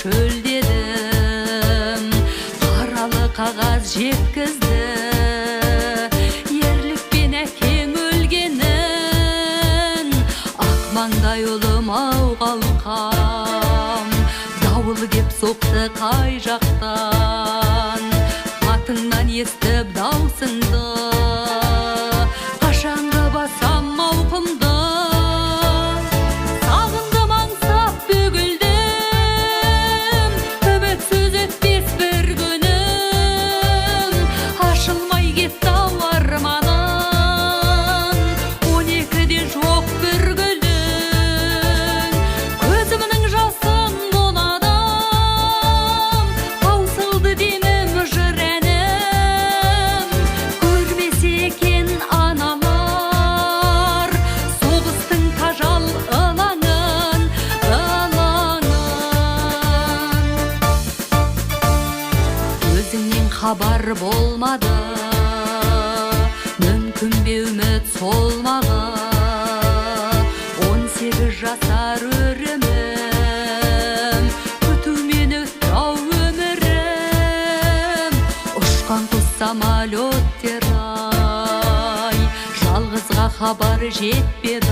шөлдедім. Қаралы қағаз жеткізді ерлікпен әкең өлгенін. Ақ маңдай ұлым ау қалқам, дауыл кеп соқты қай жақтан. Атыңнан естіп даусыңды, қашанғы басам мауқымды. Сағындым аңсап бөгілдім, үмітсіз өтпес бір күнім. Ашылмай кетті ау арманым, 12-де жоқ бір гүлдің. Көзімнің жасын мұладым, таусылды демім жыр әнім. Көрмесе екен аналар соғыстың тажал ылаңын. Өзіңнен хабар болмады, мүмкін бе үміт солмағы. 18 жасар өрімім, күтумен өтті ау өмірім. Ұшқан құс самолеттер ай, жалғызға хабар жетпеді